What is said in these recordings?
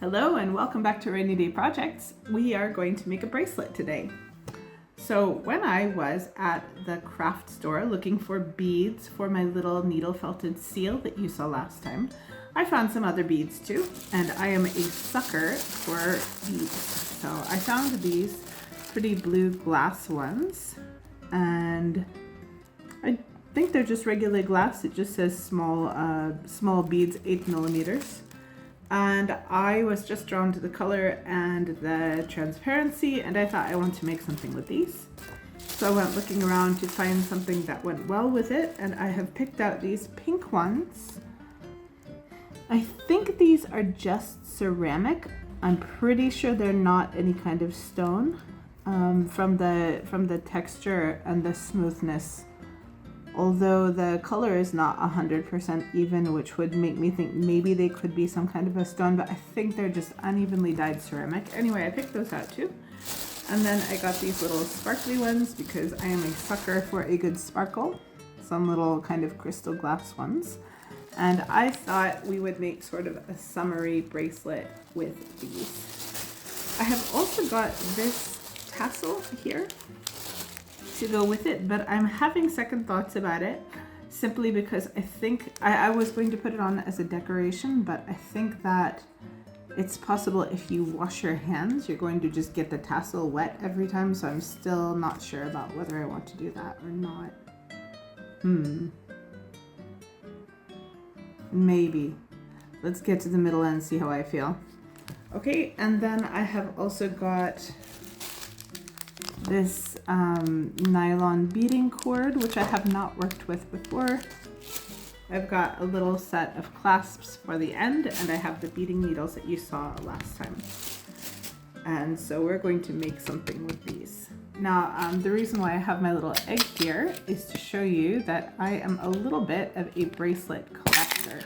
Hello and welcome back to Rainy Day Projects. We are going to make a bracelet today. So when I was at the craft store looking for beads for my little needle felted seal that you saw last time, I found some other beads too, and I am a sucker for beads. So I found these pretty blue glass ones, and I think they're just regular glass. It just says small beads, 8 millimeters. And I was just drawn to the color and the transparency, and I thought I want to make something with these. So I went looking around to find something that went well with it, and I have picked out these pink ones. I think these are just ceramic. I'm pretty sure they're not any kind of stone, from the texture and the smoothness. Although the color is not 100% even, which would make me think maybe they could be some kind of a stone, but I think they're just unevenly dyed ceramic. Anyway, I picked those out too. And then I got these little sparkly ones because I am a sucker for a good sparkle. Some little kind of crystal glass ones. And I thought we would make sort of a summery bracelet with these. I have also got this tassel here to go with it, but I'm having second thoughts about it simply because I think I was going to put it on as a decoration, but I think that it's possible if you wash your hands you're going to just get the tassel wet every time, so I'm still not sure about whether I want to do that or not. Maybe. Let's get to the middle and see how I feel. Okay, and then I have also got this nylon beading cord, which I have not worked with before. I've got a little set of clasps for the end, and I have the beading needles that you saw last time. And so we're going to make something with these. Now, the reason why I have my little egg here is to show you that I am a little bit of a bracelet collector.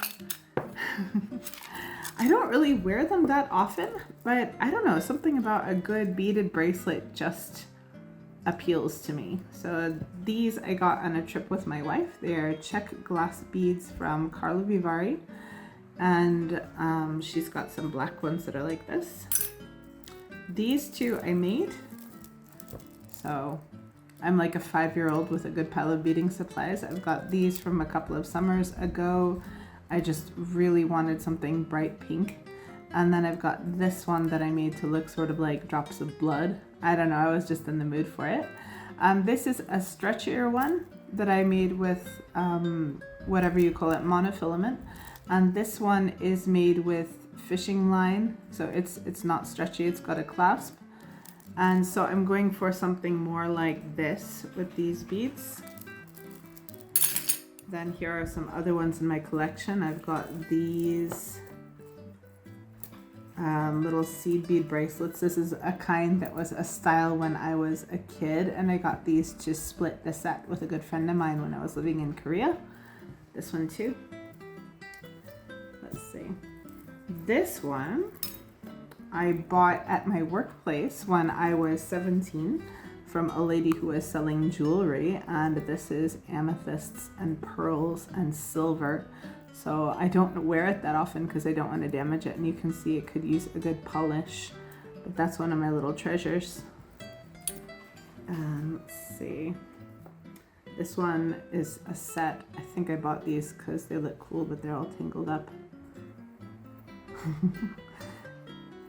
I don't really wear them that often, but I don't know, something about a good beaded bracelet just appeals to me. So these I got on a trip with my wife. They are Czech glass beads from Carla Vivari, and she's got some black ones that are like this. These two I made. So I'm like a 5-year-old with a good pile of beading supplies. I've got these from a couple of summers ago. I just really wanted something bright pink. And then I've got this one that I made to look sort of like drops of blood. I don't know, I was just in the mood for it. This is a stretchier one that I made with whatever you call it, monofilament. And this one is made with fishing line. So it's not stretchy, it's got a clasp. And so I'm going for something more like this with these beads. Then here are some other ones in my collection. I've got these little seed bead bracelets. This is a kind that was a style when I was a kid, and I got these to split the set with a good friend of mine when I was living in Korea. This one too. Let's see. This one I bought at my workplace when I was 17 from a lady who was selling jewelry, and this is amethysts and pearls and silver. So I don't wear it that often because I don't want to damage it, and you can see it could use a good polish, but that's one of my little treasures. Let's see. This one is a set. I think I bought these because they look cool, but they're all tangled up.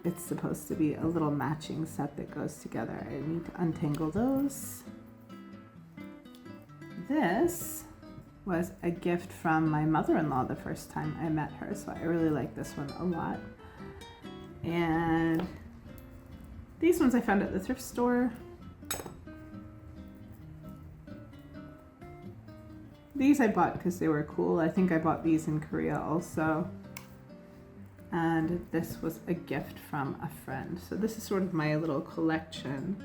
It's supposed to be a little matching set that goes together. I need to untangle those. This was a gift from my mother-in-law the first time I met her, so I really like this one a lot. And these ones I found at the thrift store. These I bought because they were cool. I think I bought these in Korea also. And this was a gift from a friend. So this is sort of my little collection.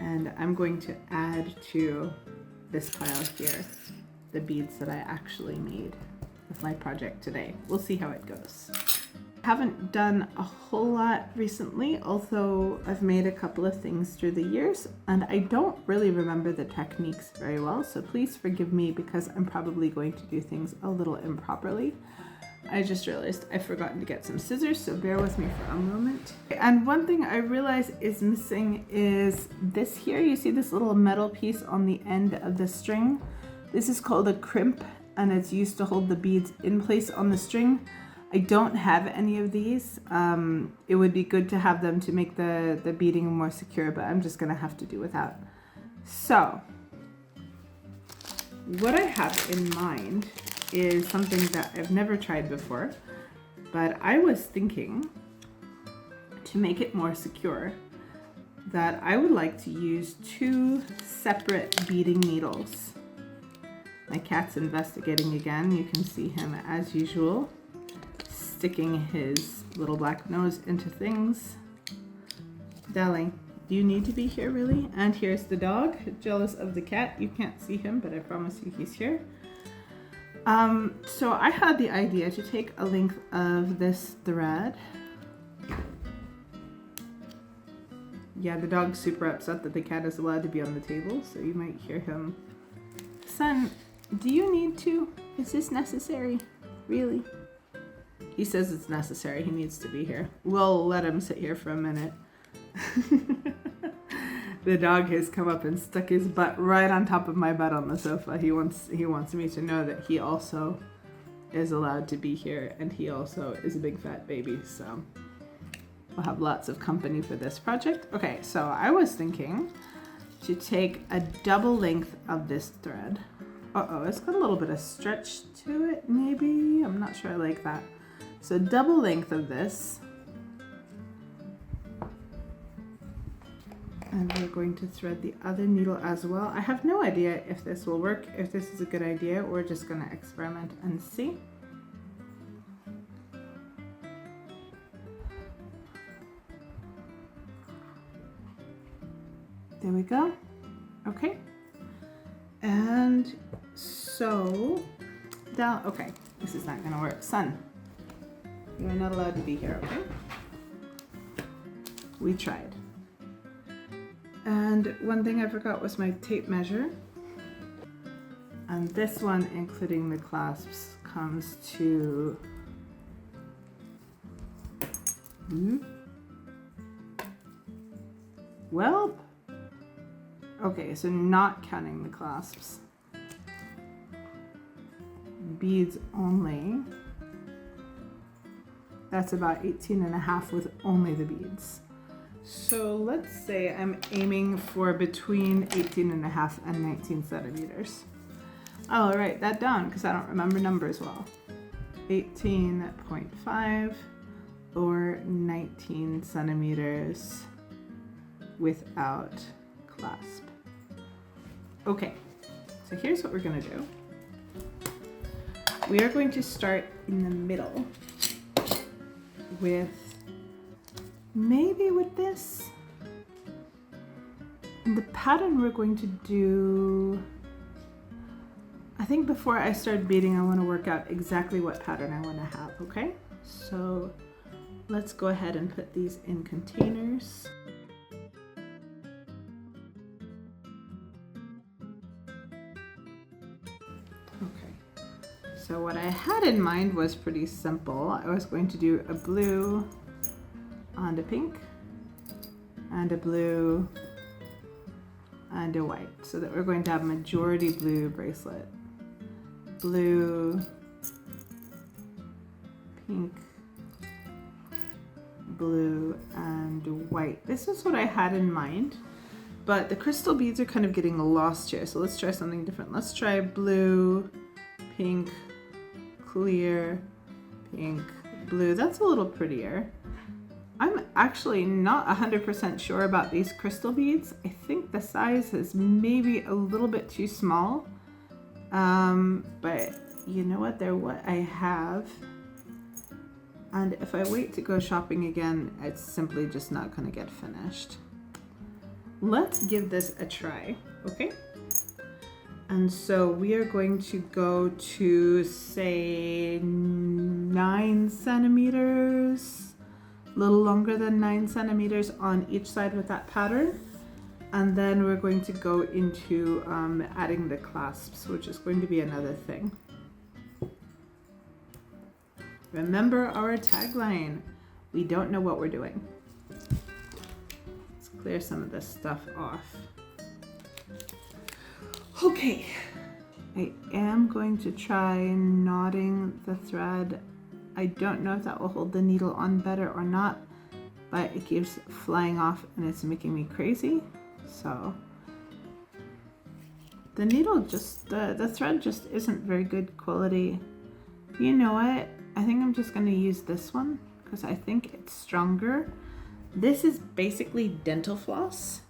And I'm going to add to this pile here the beads that I actually made with my project today. We'll see how it goes. I haven't done a whole lot recently, although I've made a couple of things through the years, and I don't really remember the techniques very well, so please forgive me because I'm probably going to do things a little improperly. I just realized I've forgotten to get some scissors, so bear with me for a moment. And one thing I realize is missing is this here. You see this little metal piece on the end of the string? This is called a crimp, and it's used to hold the beads in place on the string. I don't have any of these. It would be good to have them to make the beading more secure, but I'm just gonna have to do without. So, what I have in mind is something that I've never tried before, but I was thinking to make it more secure that I would like to use 2 separate beading needles. My cat's investigating again. You can see him as usual, sticking his little black nose into things. Darling, do you need to be here really? And here's the dog, jealous of the cat. You can't see him, but I promise you he's here. So I had the idea to take a length of this thread. Yeah, the dog's super upset that the cat is allowed to be on the table, so you might hear him. Son, do you need to? Is this necessary? Really? He says it's necessary. He needs to be here. We'll let him sit here for a minute. The dog has come up and stuck his butt right on top of my bed on the sofa. He wants me to know that he also is allowed to be here, and he also is a big fat baby, so we'll have lots of company for this project. Okay, so I was thinking to take a double length of this thread. Uh-oh, it's got a little bit of stretch to it, maybe? I'm not sure I like that. So double length of this. And we're going to thread the other needle as well. I have no idea if this will work, if this is a good idea. We're just going to experiment and see. There we go. Okay. And so, down, okay, this is not going to work. Son, you are not allowed to be here, okay? We tried. And one thing I forgot was my tape measure. And this one, including the clasps, comes to well, okay, so not counting the clasps, beads only, that's about 18.5 with only the beads. So let's say I'm aiming for between 18.5 and 19 centimeters. I'll write that down because I don't remember numbers well. 18.5 or 19 centimeters without clasp. Okay, so here's what we're gonna do. We are going to start in the middle with maybe with this. And the pattern we're going to do, I think before I start beading, I want to work out exactly what pattern I want to have, okay? So let's go ahead and put these in containers. Okay, so what I had in mind was pretty simple. I was going to do a blue and a pink and a blue and a white, so that we're going to have majority blue bracelet. Blue, pink, blue, and white. This is what I had in mind, but the crystal beads are kind of getting lost here, so let's try something different. Let's try blue, pink, clear, pink, blue. That's a little prettier. I'm actually not 100% sure about these crystal beads. I think the size is maybe a little bit too small. But you know what? They're what I have. And if I wait to go shopping again, it's simply just not going to get finished. Let's give this a try, okay? And so we are going to go to, say, 9 centimeters. A little longer than 9 centimeters on each side with that pattern, and then we're going to go into adding the clasps, which is going to be another thing. Remember our tagline, we don't know what we're doing. Let's clear some of this stuff off. Okay, I am going to try knotting the thread. I don't know if that will hold the needle on better or not, but it keeps flying off and it's making me crazy. So the needle just, the thread just isn't very good quality. You know what? I think I'm just gonna use this one because I think it's stronger. This is basically dental floss,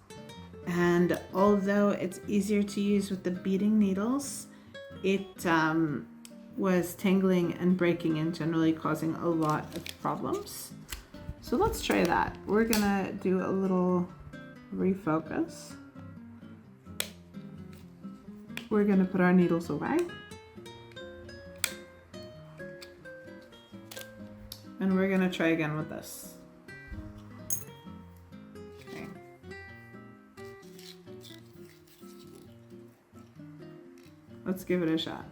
and although it's easier to use with the beading needles, it was tangling and breaking and generally causing a lot of problems. So let's try that. We're gonna do a little refocus. We're gonna put our needles away. And we're gonna try again with this. Okay. Let's give it a shot.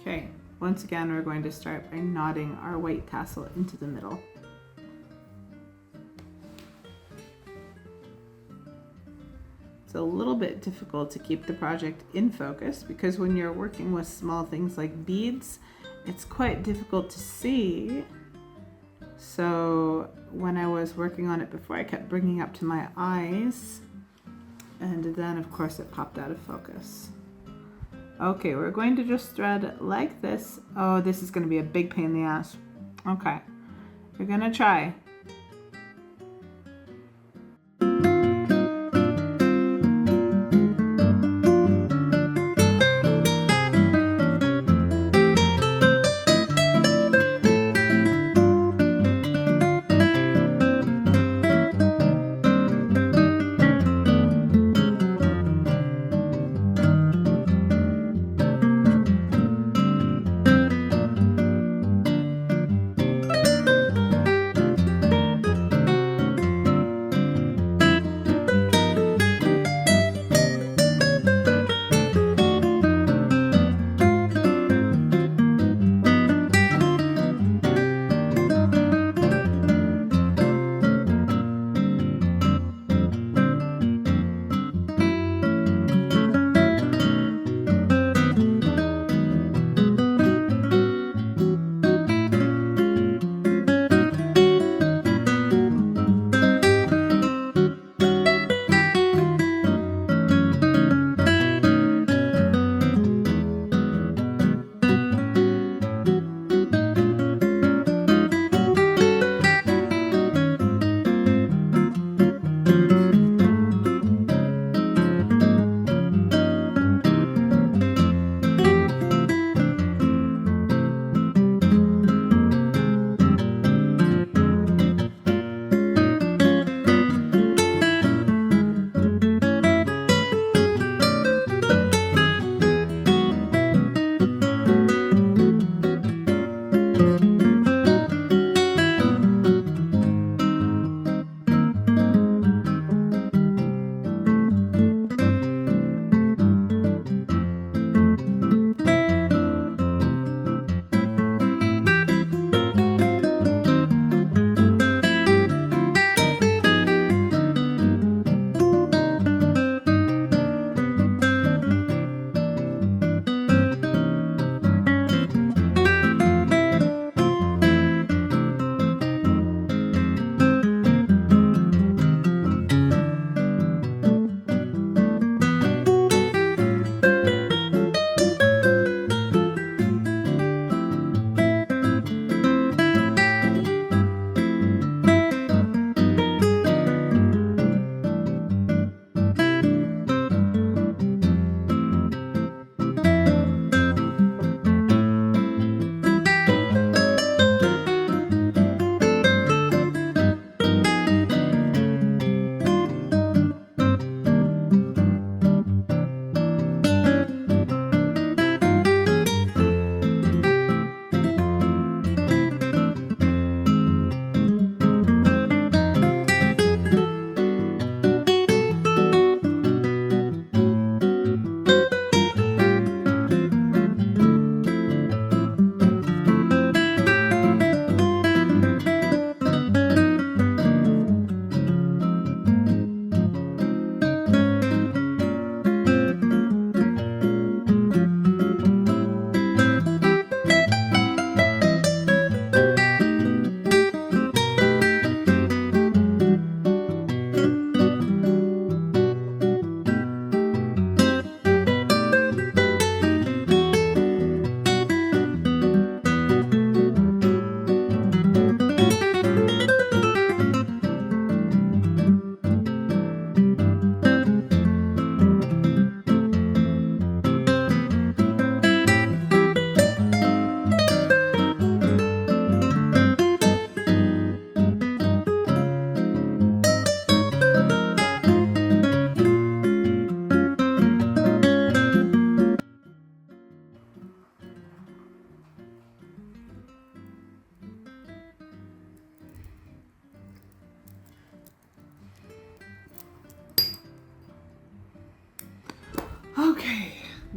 Okay, once again, we're going to start by knotting our white tassel into the middle. It's a little bit difficult to keep the project in focus because when you're working with small things like beads, it's quite difficult to see. So when I was working on it before, I kept bringing up to my eyes, and then of course it popped out of focus. Okay, we're going to just thread like this. Oh, this is going to be a big pain in the ass. Okay, we're gonna try.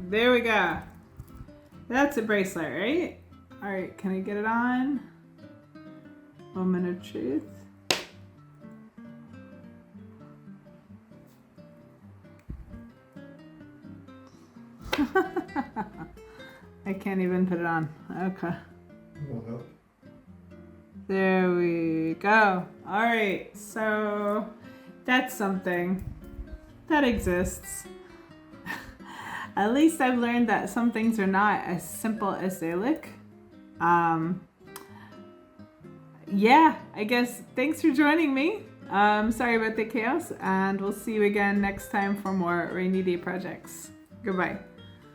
There we go. That's a bracelet, right? All right, can I get it on? Moment of truth. I can't even put it on. Okay. Will help. There we go. All right, so that's something that exists. At least I've learned that some things are not as simple as they look. Yeah, I guess thanks for joining me. Sorry about the chaos, and we'll see you again next time for more rainy day projects. Goodbye.